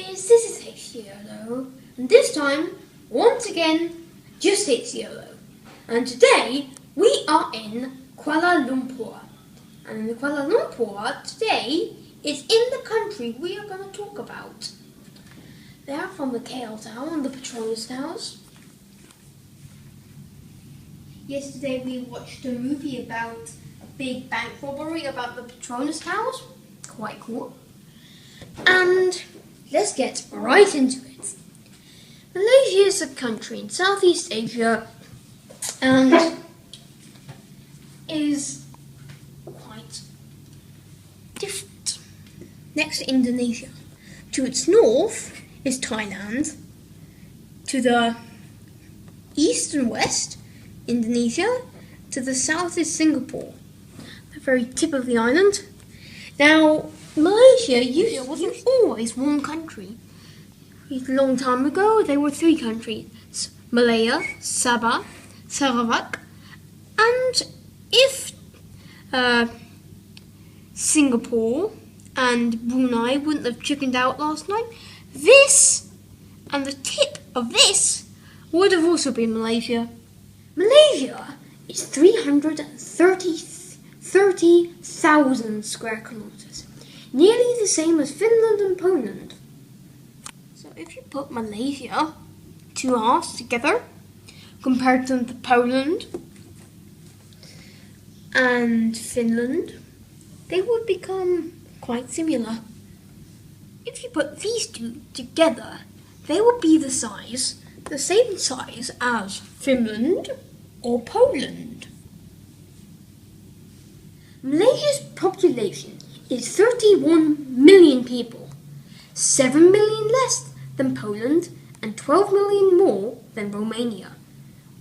guys, this is HTYolo, and this time, once again, just HTYolo. And today, we are in Kuala Lumpur. And in Kuala Lumpur, today, is in the country we are going to talk about. They are from the KL Tower and the Petronas Towers. Yesterday we watched a movie about a big bank robbery about the Petronas Towers. Quite cool. And let's get right into it. Malaysia is a country in Southeast Asia and is quite different. Next to Indonesia. To its north is Thailand. To the east and west, Indonesia. To the south is Singapore, the very tip of the island. Now, Malaysia wasn't always one country. A long time ago, there were three countries: Malaya, Sabah, Sarawak, and if Singapore and Brunei wouldn't have chickened out last night, this and the tip of this would have also been Malaysia. Malaysia is 330,000 square kilometers, nearly the same as Finland and Poland. So if you put Malaysia, two halves together, compared them to Poland and Finland, they would become quite similar. If you put these two together, they would be the same size as Finland or Poland. Malaysia's population is 31 million people, 7 million less than Poland and 12 million more than Romania,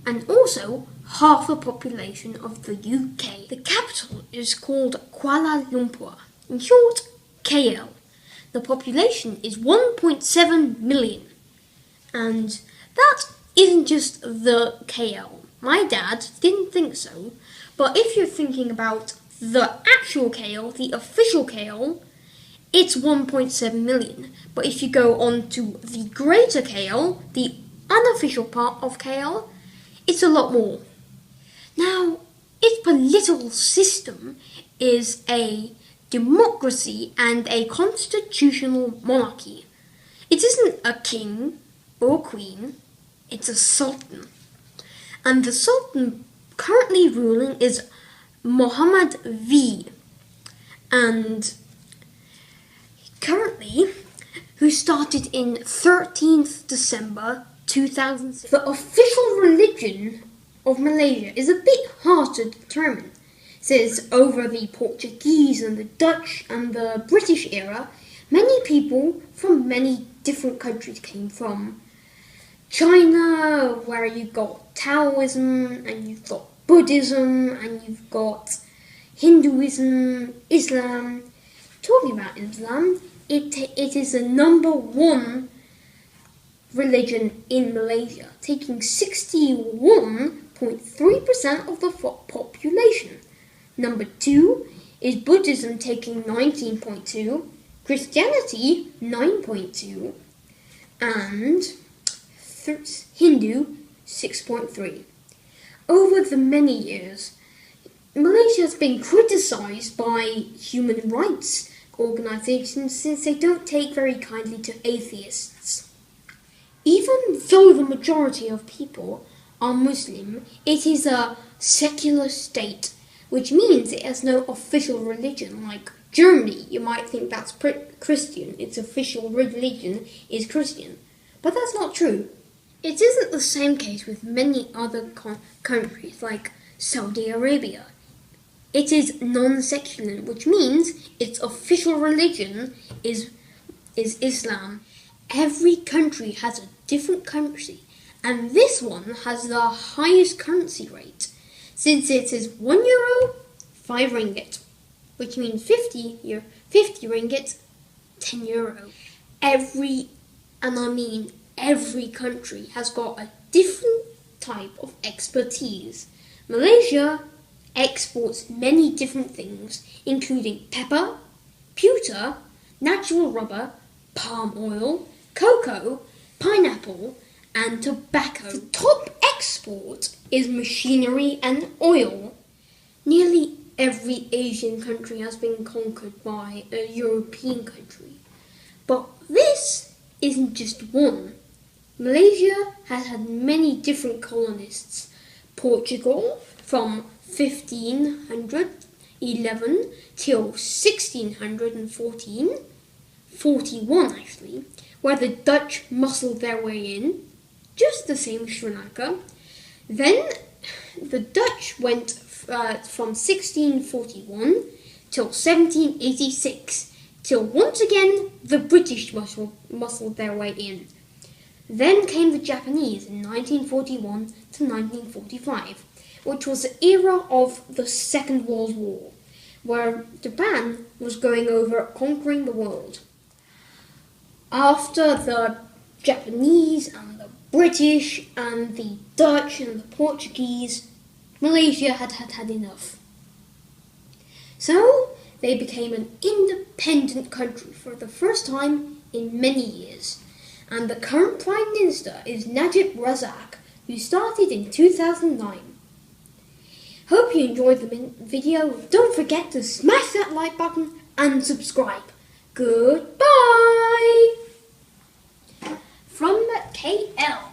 and also half the population of the UK. The capital is called Kuala Lumpur, in short, KL. The population is 1.7 million, and that isn't just the KL. My dad didn't think so, but if you're thinking about the actual KL, the official KL, it's 1.7 million. But if you go on to the greater KL, the unofficial part of KL, it's a lot more. Now, its political system is a democracy and a constitutional monarchy. It isn't a king or a queen, it's a sultan. And the sultan currently ruling is Muhammad V. And currently, who started in 13th December 2006. The official religion of Malaysia is a bit hard to determine, since over the Portuguese and the Dutch and the British era, many people from many different countries came from. China, where you've got Taoism, and you've got Buddhism, and you've got Hinduism, Islam. Talking about Islam, it is the number one religion in Malaysia, taking 61.3% of the population. Number two is Buddhism, taking 19.2%, Christianity 9.2%, and Hindu 6.3%. Over the many years, Malaysia has been criticised by human rights organisations since they don't take very kindly to atheists. Even though the majority of people are Muslim, it is a secular state, which means it has no official religion. Like Germany, you might think that's Christian, its official religion is Christian, but that's not true. It isn't the same case with many other countries like Saudi Arabia. It is non-secular, which means its official religion is Islam. Every country has a different currency, and this one has the highest currency rate, since it is €1, 5 ringgit, which means 50 ringgit, €10. Every country has got a different type of expertise. Malaysia exports many different things, including pepper, pewter, natural rubber, palm oil, cocoa, pineapple, and tobacco. The top export is machinery and oil. Nearly every Asian country has been conquered by a European country. But this isn't just one. Malaysia has had many different colonists. Portugal from 1511 till 1641 actually, where the Dutch muscled their way in, just the same as Sri Lanka. Then the Dutch went from 1641 till 1786, till once again the British muscled their way in. Then came the Japanese in 1941 to 1945, which was the era of the Second World War, where Japan was going over conquering the world. After the Japanese and the British and the Dutch and the Portuguese, Malaysia had enough. So they became an independent country for the first time in many years. And the current Prime Minister is Najib Razak, who started in 2009. Hope you enjoyed the video. Don't forget to smash that like button and subscribe. Goodbye! From KL.